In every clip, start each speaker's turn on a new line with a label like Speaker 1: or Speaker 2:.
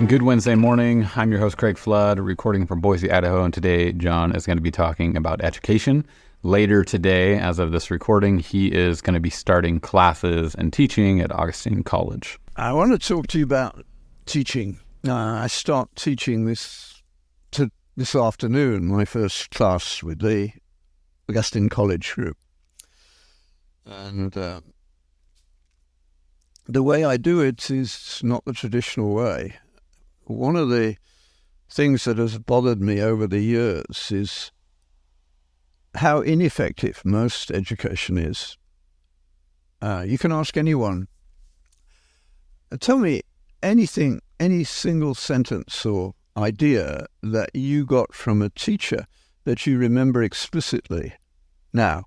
Speaker 1: Good Wednesday morning. I'm your host, Craig Flood, recording from Boise, Idaho. And today, John is going to be talking about education. Later today, as of this recording, he is going to be starting classes and teaching at Augustine College.
Speaker 2: I want to talk to you about teaching. I start teaching this afternoon, my first class with the Augustine College group. And the way I do it is not the traditional way. One of the things that has bothered me over the years is how ineffective most education is. You can ask anyone, tell me anything, any single sentence or idea that you got from a teacher that you remember explicitly now.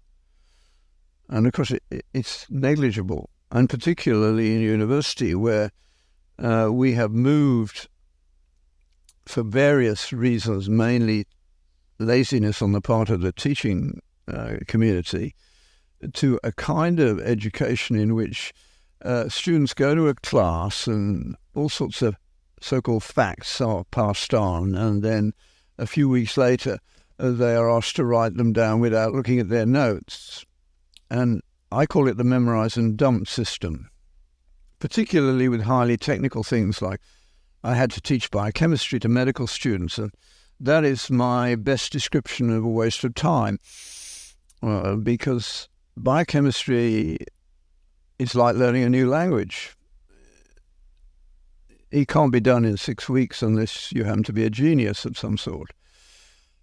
Speaker 2: And of course it's negligible, and particularly in university where we have moved for various reasons, mainly laziness on the part of the teaching community, to a kind of education in which students go to a class and all sorts of so-called facts are passed on, and then a few weeks later they are asked to write them down without looking at their notes. And I call it the memorize and dump system, particularly with highly technical things like I had to teach biochemistry to medical students, and that is my best description of a waste of time, because biochemistry is like learning a new language. It can't be done in 6 weeks unless you happen to be a genius of some sort.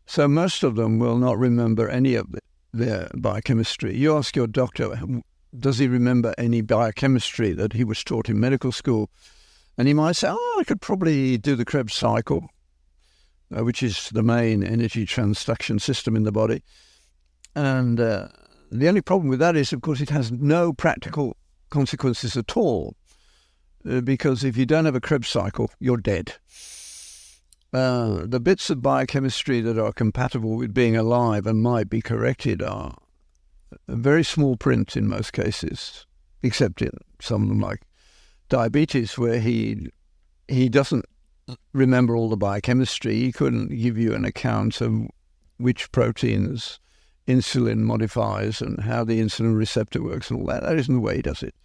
Speaker 2: So most of them will not remember any of their biochemistry. You ask your doctor, does he remember any biochemistry that he was taught in medical school? And he might say, I could probably do the Krebs cycle, which is the main energy transduction system in the body. And the only problem with that is, of course, it has no practical consequences at all, because if you don't have a Krebs cycle, you're dead. The bits of biochemistry that are compatible with being alive and might be corrected are a very small print in most cases, except in some of them like diabetes, where he doesn't remember all the biochemistry. He couldn't give you an account of which proteins insulin modifies and how the insulin receptor works and all that. That isn't the way he does it.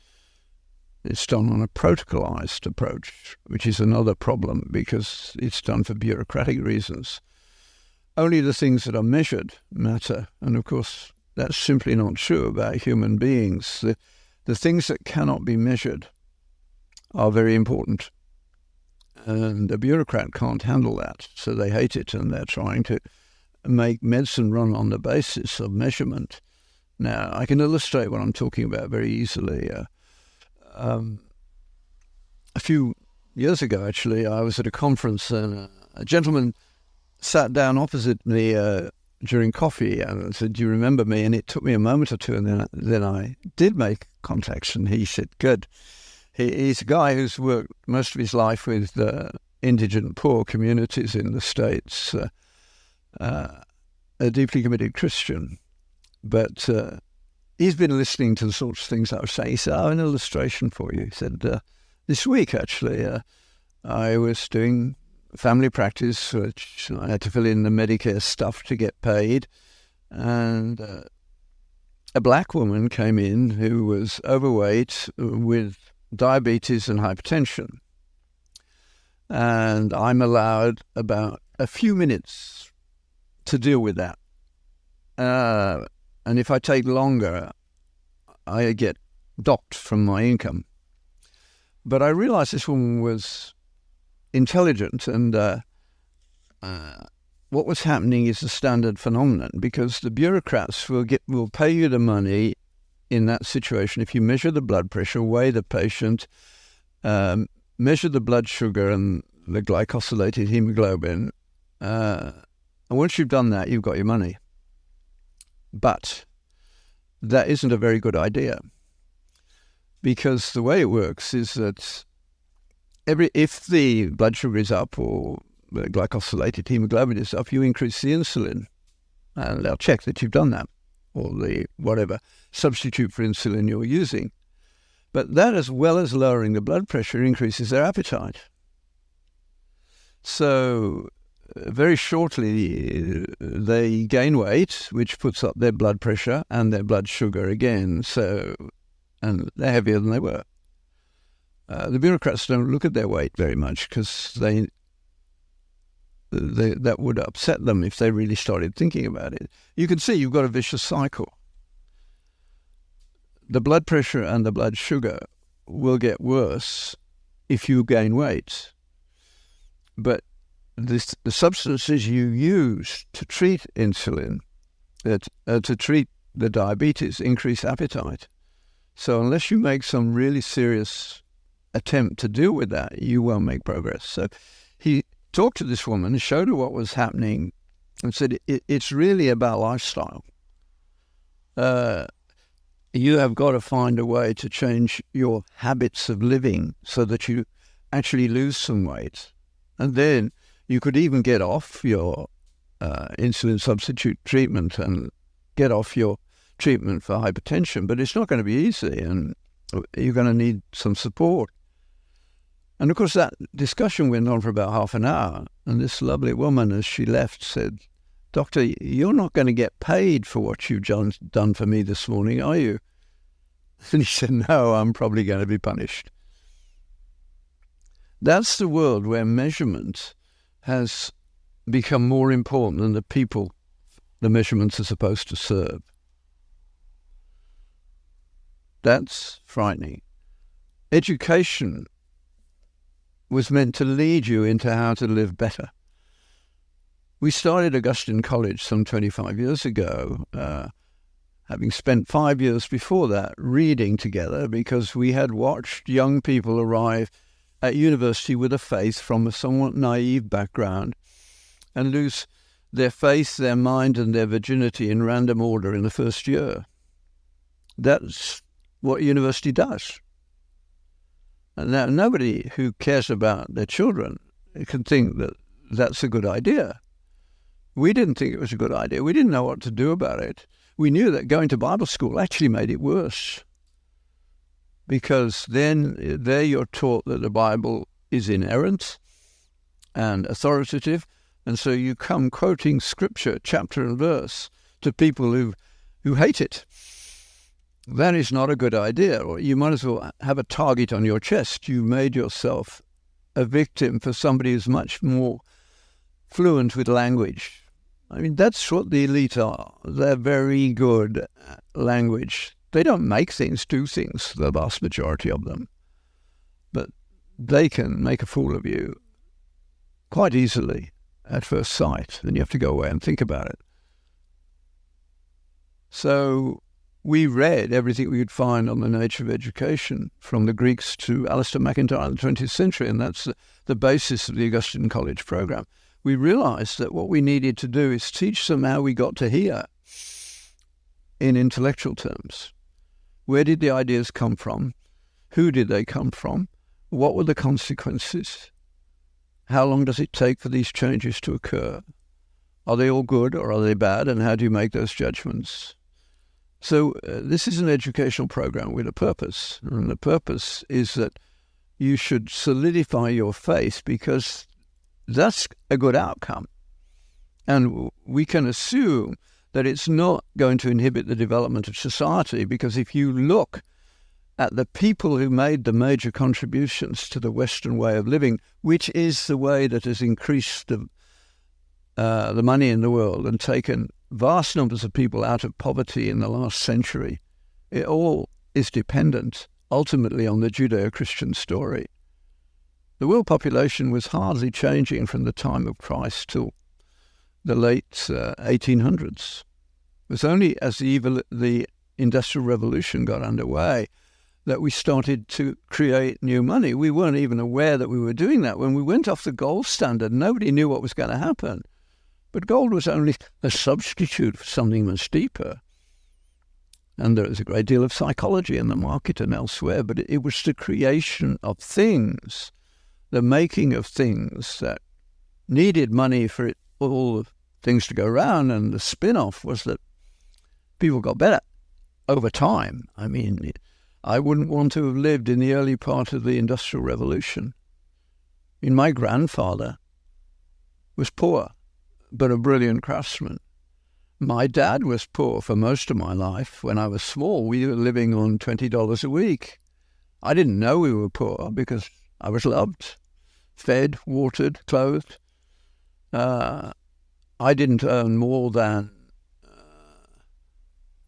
Speaker 2: It's done on a protocolized approach, which is another problem because it's done for bureaucratic reasons. Only the things that are measured matter. And of course, that's simply not true about human beings. The things that cannot be measured are very important. And a bureaucrat can't handle that, so they hate it, and they're trying to make medicine run on the basis of measurement. Now, I can illustrate what I'm talking about very easily. A few years ago, actually, I was at a conference, and a gentleman sat down opposite me during coffee and said, "Do you remember me?" And it took me a moment or two, and then I did make contacts, and he said, "Good." He's a guy who's worked most of his life with indigent poor communities in the States, a deeply committed Christian. But he's been listening to the sorts of things I was saying. He said, I have an illustration for you. He said, this week, actually, I was doing family practice, which I had to fill in the Medicare stuff to get paid. And a black woman came in who was overweight with diabetes and hypertension. And I'm allowed about a few minutes to deal with that. And if I take longer, I get docked from my income. But I realized this woman was intelligent, and what was happening is a standard phenomenon, because the bureaucrats will pay you the money in that situation if you measure the blood pressure, weigh the patient, measure the blood sugar and the glycosylated hemoglobin, and once you've done that, you've got your money. But that isn't a very good idea, because the way it works is that if the blood sugar is up or the glycosylated hemoglobin is up, you increase the insulin, and they'll check that you've done that, or the whatever substitute for insulin you're using. But that, as well as lowering the blood pressure, increases their appetite. So very shortly they gain weight, which puts up their blood pressure and their blood sugar again. And they're heavier than they were. The bureaucrats don't look at their weight very much because that would upset them if they really started thinking about it. You can see you've got a vicious cycle. The blood pressure and the blood sugar will get worse if you gain weight. But the substances you use to treat insulin, to treat the diabetes, increase appetite. So unless you make some really serious attempt to deal with that, you won't make progress. So he talked to this woman and showed her what was happening and said, it's really about lifestyle. You have got to find a way to change your habits of living so that you actually lose some weight. And then you could even get off your insulin substitute treatment and get off your treatment for hypertension. But it's not going to be easy, and you're going to need some support. And of course, that discussion went on for about half an hour. And this lovely woman, as she left, said, "Doctor, you're not going to get paid for what you've done for me this morning, are you?" And he said, "No, I'm probably going to be punished." That's the world where measurement has become more important than the people the measurements are supposed to serve. That's frightening. Education was meant to lead you into how to live better. We started Augustine College some 25 years ago, having spent 5 years before that reading together, because we had watched young people arrive at university with a faith from a somewhat naive background and lose their faith, their mind, and their virginity in random order in the first year. That's what university does. And now nobody who cares about their children can think that that's a good idea. We didn't think it was a good idea. We didn't know what to do about it. We knew that going to Bible school actually made it worse, because then there you're taught that the Bible is inerrant and authoritative, and so you come quoting scripture, chapter and verse, to people who hate it. That is not a good idea. Or you might as well have a target on your chest. You made yourself a victim for somebody who's much more fluent with language. I mean, that's what the elite are. They're very good at language. They don't make things, do things, the vast majority of them. But they can make a fool of you quite easily at first sight. Then you have to go away and think about it. So we read everything we could find on the nature of education, from the Greeks to Alistair MacIntyre in the 20th century, and that's the basis of the Augustine College program. We realized that what we needed to do is teach them how we got to here in intellectual terms. Where did the ideas come from? Who did they come from? What were the consequences? How long does it take for these changes to occur? Are they all good or are they bad? And how do you make those judgments? So this is an educational program with a purpose. And the purpose is that you should solidify your faith, because that's a good outcome. And we can assume that it's not going to inhibit the development of society, because if you look at the people who made the major contributions to the Western way of living, which is the way that has increased the money in the world and taken vast numbers of people out of poverty in the last century, it all is dependent ultimately on the Judeo-Christian story. The world population was hardly changing from the time of Christ till the late 1800s. It was only as the Industrial Revolution got underway that we started to create new money. We weren't even aware that we were doing that. When we went off the gold standard, nobody knew what was going to happen. But gold was only a substitute for something much deeper. And there was a great deal of psychology in the market and elsewhere, but it was the creation of things, the making of things that needed money for it, all the things to go around. And the spin-off was that people got better over time. I mean, I wouldn't want to have lived in the early part of the Industrial Revolution. My grandfather was poor, but a brilliant craftsman. My dad was poor for most of my life. When I was small, we were living on $20 a week. I didn't know we were poor because I was loved, fed, watered, clothed. I didn't earn more than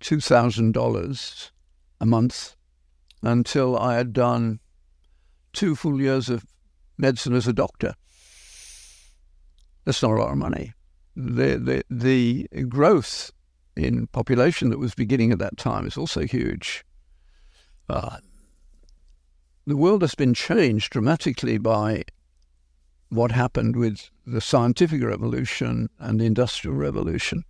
Speaker 2: $2,000 a month until I had done 2 full years of medicine as a doctor. That's not a lot of money. The growth in population that was beginning at that time is also huge. The world has been changed dramatically by what happened with the scientific revolution and the industrial revolution.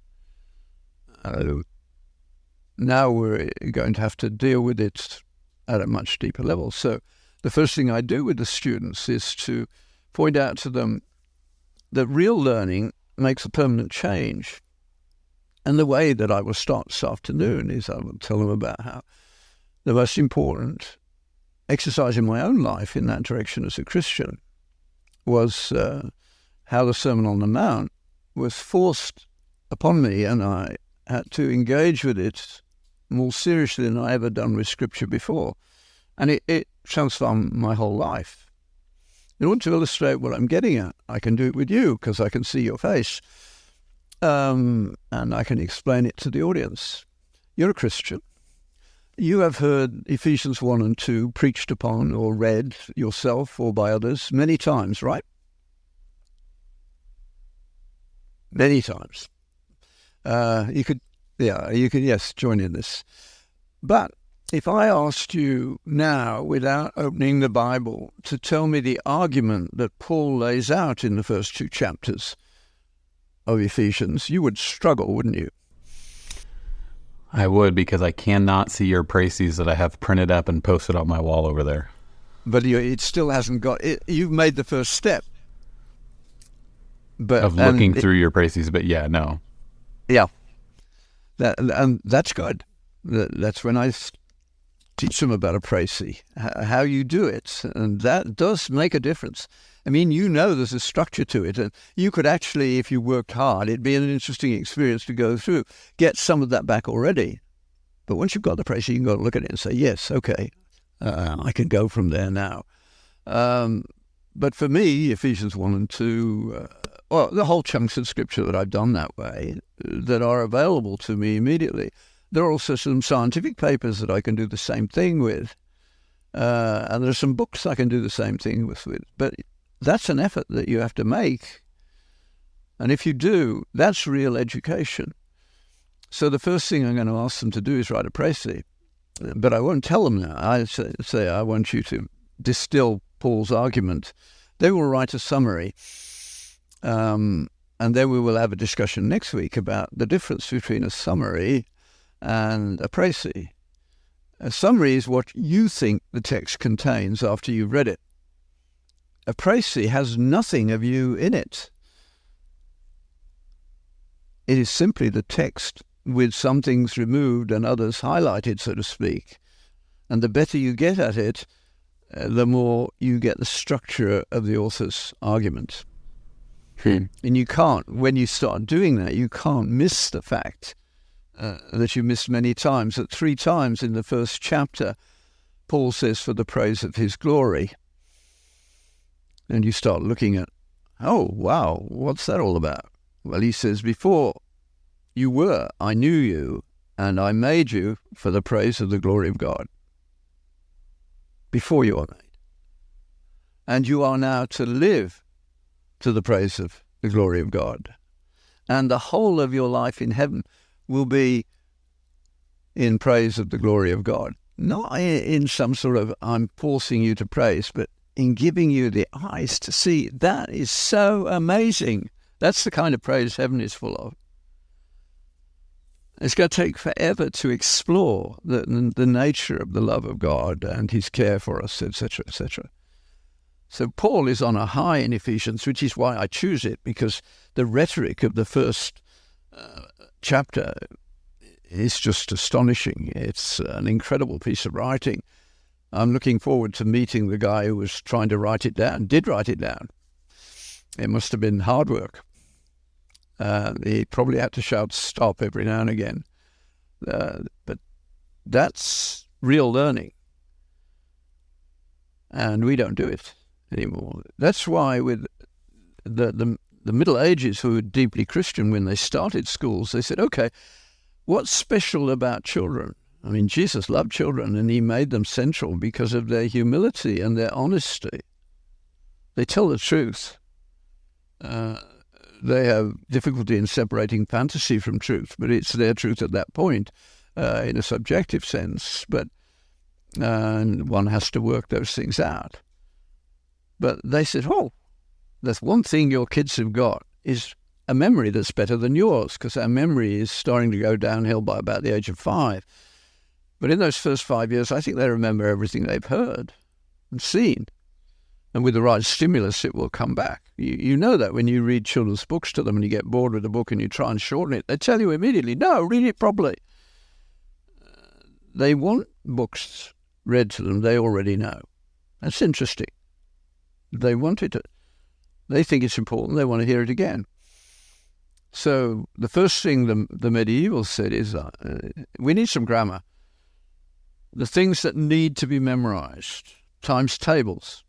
Speaker 2: Now we're going to have to deal with it at a much deeper level. So the first thing I do with the students is to point out to them that real learning makes a permanent change. And the way that I will start this afternoon is I will tell them about how the most important exercise in my own life in that direction as a Christian was how the Sermon on the Mount was forced upon me, and I had to engage with it more seriously than I ever done with Scripture before. And it transformed my whole life. In order to illustrate what I'm getting at, I can do it with you because I can see your face. And I can explain it to the audience. You're a Christian. You have heard Ephesians 1 and 2 preached upon or read yourself or by others many times, right? Many times. You could, yes, join in this. But if I asked you now, without opening the Bible, to tell me the argument that Paul lays out in the first 2 chapters of Ephesians, you would struggle, wouldn't you?
Speaker 1: I would, because I cannot see your précis that I have printed up and posted on my wall over there.
Speaker 2: But it still hasn't got it. You've made the first step. But
Speaker 1: of looking through your précis, but yeah, no.
Speaker 2: Yeah. And that's good. That's when I teach them about a précis, how you do it. And that does make a difference. I mean, there's a structure to it. And you could actually, if you worked hard, it'd be an interesting experience to go through, get some of that back already. But once you've got the précis, you can go look at it and say, yes, okay, I can go from there now. But for me, Ephesians 1 and 2, the whole chunks of Scripture that I've done that way, that are available to me immediately. There are also some scientific papers that I can do the same thing with. And there are some books I can do the same thing with. But that's an effort that you have to make. And if you do, that's real education. So the first thing I'm going to ask them to do is write a précis. But I won't tell them now. I say I want you to distill Paul's argument. They will write a summary. And then we will have a discussion next week about the difference between a summary and a précis. A summary is what you think the text contains after you've read it. A précis has nothing of you in it. It is simply the text with some things removed and others highlighted, so to speak. And the better you get at it, the more you get the structure of the author's argument. And you can't, when you start doing that, you can't miss the fact that you missed many times, that 3 times in the first chapter, Paul says, for the praise of his glory. And you start looking at, oh, wow, what's that all about? Well, he says, before you were, I knew you, and I made you for the praise of the glory of God. Before you are made. And you are now to live to the praise of the glory of God. And the whole of your life in heaven will be in praise of the glory of God. Not in some sort of, I'm forcing you to praise, but in giving you the eyes to see. That is so amazing. That's the kind of praise heaven is full of. It's going to take forever to explore the nature of the love of God and his care for us, etc., etc. So Paul is on a high in Ephesians, which is why I choose it, because the rhetoric of the first chapter is just astonishing. It's an incredible piece of writing. I'm looking forward to meeting the guy who was trying to write it down, did write it down. It must have been hard work. He probably had to shout stop every now and again. But that's real learning. And we don't do it anymore. That's why with the Middle Ages, who were deeply Christian when they started schools, they said, okay, what's special about children? I mean, Jesus loved children and he made them central because of their humility and their honesty. They tell the truth. They have difficulty in separating fantasy from truth, but it's their truth at that point in a subjective sense. But one has to work those things out. But they said, oh, that's one thing your kids have got is a memory that's better than yours, because our memory is starting to go downhill by about the age of 5. But in those first 5 years, I think they remember everything they've heard and seen. And with the right stimulus, it will come back. You know that when you read children's books to them and you get bored with a book and you try and shorten it, they tell you immediately, no, read it properly. They want books read to them they already know. That's interesting. They want it. They think it's important. They want to hear it again. So the first thing the medievals said is, we need some grammar. The things that need to be memorized, times tables.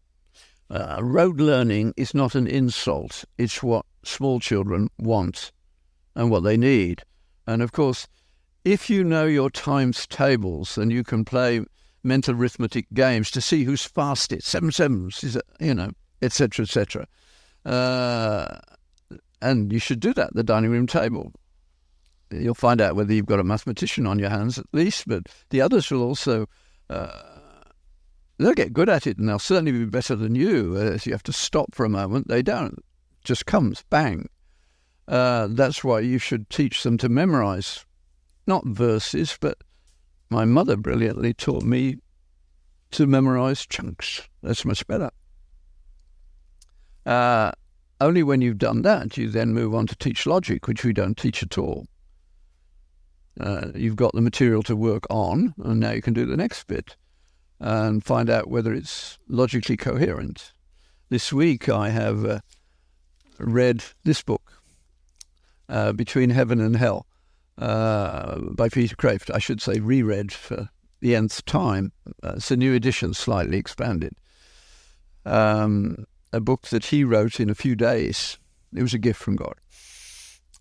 Speaker 2: Rote learning is not an insult. It's what small children want and what they need. And of course, if you know your times tables, then you can play mental arithmetic games to see who's fastest. 7 sevens, etc., etc. And you should do that at the dining room table. You'll find out whether you've got a mathematician on your hands at least, but the others will also, they'll get good at it and they'll certainly be better than you. If you have to stop for a moment, they don't. It just comes, bang. That's why you should teach them to memorize, not verses, but my mother brilliantly taught me to memorize chunks. That's much better. Only when you've done that, you then move on to teach logic, which we don't teach at all. You've got the material to work on, and now you can do the next bit and find out whether it's logically coherent. This week I have read this book, Between Heaven and Hell, by Peter Kraft. I should say reread for the nth time. It's a new edition, slightly expanded. A book that he wrote in a few days. It was a gift from God.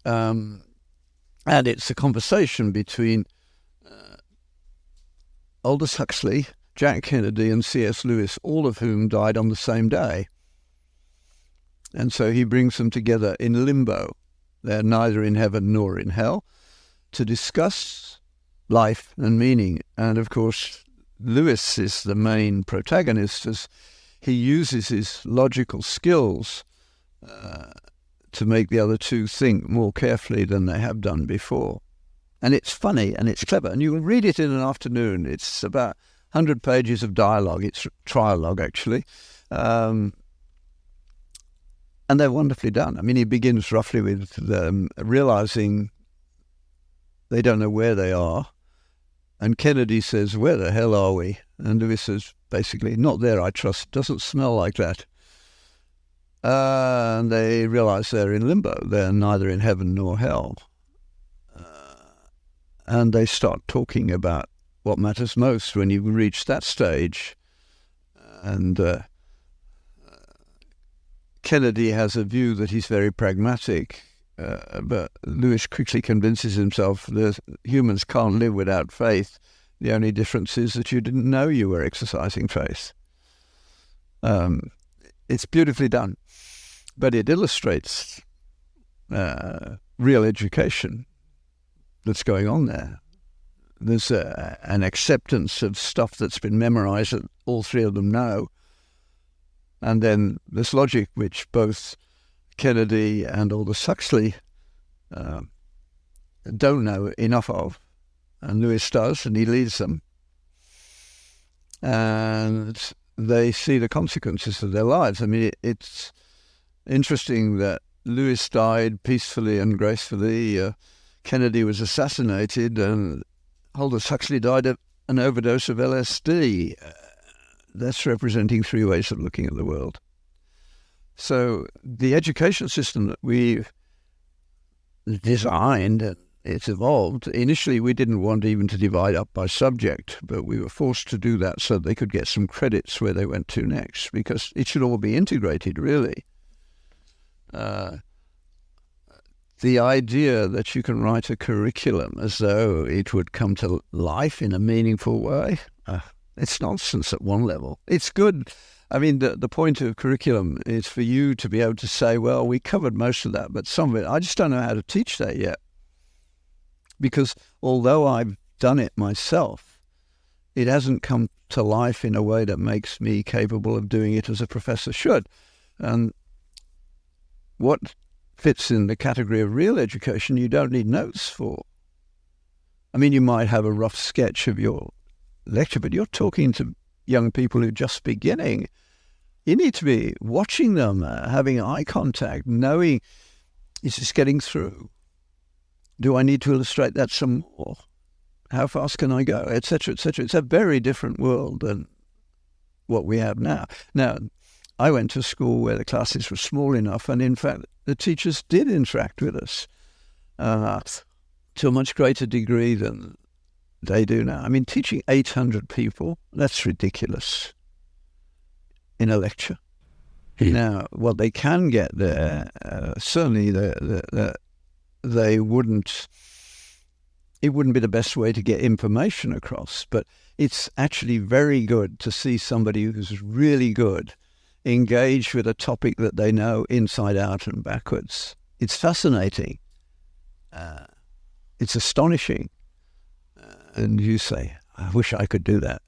Speaker 2: And it's a conversation between Aldous Huxley, Jack Kennedy, and C.S. Lewis, all of whom died on the same day. And so he brings them together in limbo. They're neither in heaven nor in hell, to discuss life and meaning. And of course, Lewis is the main protagonist as he uses his logical skills to make the other two think more carefully than they have done before. And it's funny and it's clever. And you can read it in an afternoon. It's about 100 pages of dialogue. It's trialogue, actually. And they're wonderfully done. I mean, he begins roughly with them realizing they don't know where they are. And Kennedy says, where the hell are we? And Lewis says, basically, not there, I trust. Doesn't smell like that. And they realize they're in limbo. They're neither in heaven nor hell. And they start talking about what matters most when you reach that stage. And Kennedy has a view that he's very pragmatic, but Lewis quickly convinces himself that humans can't live without faith. The only difference is that you didn't know you were exercising faith. It's beautifully done, but it illustrates real education that's going on there. There's an acceptance of stuff that's been memorized that all three of them know. And then this logic, which both Kennedy and Aldous Huxley don't know enough of. And Lewis does, and he leads them. And they see the consequences of their lives. I mean, it's interesting that Lewis died peacefully and gracefully. Kennedy was assassinated, and Aldous Huxley died of an overdose of LSD. That's representing three ways of looking at the world. So the education system that we've designed and it's evolved. Initially, we didn't want even to divide up by subject, but we were forced to do that so they could get some credits where they went to next, because it should all be integrated, really. The idea that you can write a curriculum as though it would come to life in a meaningful way, it's nonsense at one level. It's good. I mean, the point of curriculum is for you to be able to say, well, we covered most of that, but some of it, I just don't know how to teach that yet. Because although I've done it myself, it hasn't come to life in a way that makes me capable of doing it as a professor should. And what fits in the category of real education, you don't need notes for. I mean, you might have a rough sketch of your lecture, but you're talking to young people who are just beginning. You need to be watching them, having eye contact, knowing, is this getting through? Do I need to illustrate that some more? How fast can I go? Etc., etc. It's a very different world than what we have now. Now, I went to school where the classes were small enough, and in fact, the teachers did interact with us to a much greater degree than they do now. I mean, teaching 800 people, that's ridiculous in a lecture. Now, what they can get there, certainly they wouldn't, it wouldn't be the best way to get information across, but it's actually very good to see somebody who's really good engage with a topic that they know inside out and backwards. It's fascinating. It's astonishing. And you say, I wish I could do that.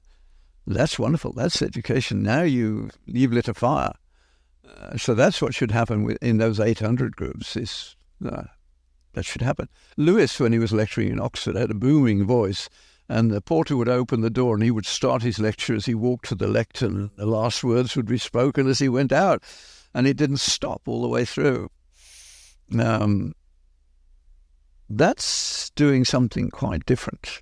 Speaker 2: That's wonderful. That's education. Now you've lit a fire. So that's what should happen in those 800 groups. That should happen. Lewis, when he was lecturing in Oxford, had a booming voice, and the porter would open the door and he would start his lecture as he walked to the lectern, and the last words would be spoken as he went out, and it didn't stop all the way through. That's doing something quite different.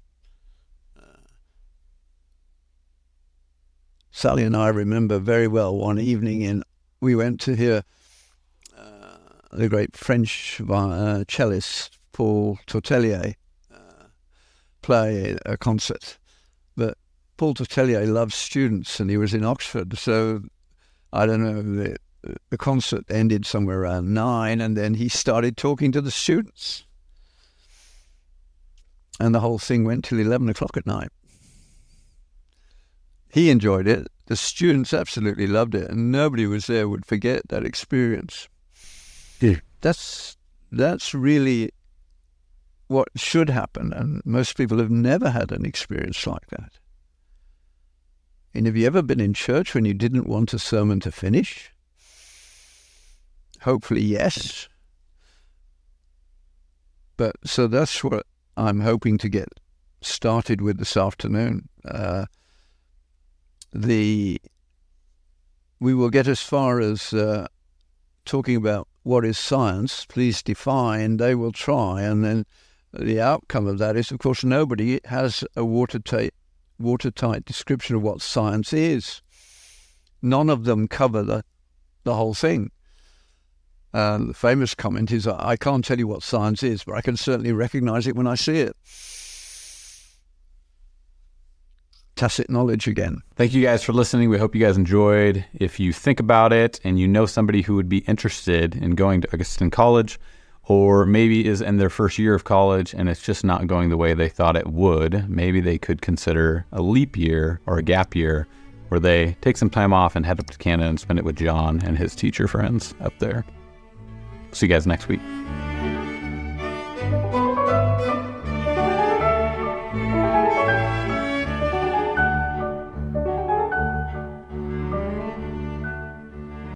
Speaker 2: Sally and I remember very well one evening we went to hear the great French cellist Paul Tourtellier play a concert. But Paul Tourtellier loves students, and he was in Oxford, so I don't know, the concert ended somewhere around 9, and then he started talking to the students. And the whole thing went till 11 o'clock at night. He enjoyed it. The students absolutely loved it, and nobody who was there would forget that experience. Yeah. That's really what should happen, and most people have never had an experience like that. And have you ever been in church when you didn't want a sermon to finish? Hopefully, yes. But so that's what I'm hoping to get started with this afternoon. We will get as far as talking about what is science, please define, they will try, and then the outcome of that is, of course, nobody has a watertight description of what science is. None of them cover the whole thing. The famous comment is, I can't tell you what science is, but I can certainly recognize it when I see it. Tacit knowledge again.
Speaker 1: Thank you guys for listening. We hope you guys enjoyed. If you think about it and you know somebody who would be interested in going to Augustine College, or maybe is in their first year of college and it's just not going the way they thought it would, maybe they could consider a leap year or a gap year where they take some time off and head up to Canada and spend it with John and his teacher friends up there. See you guys next week.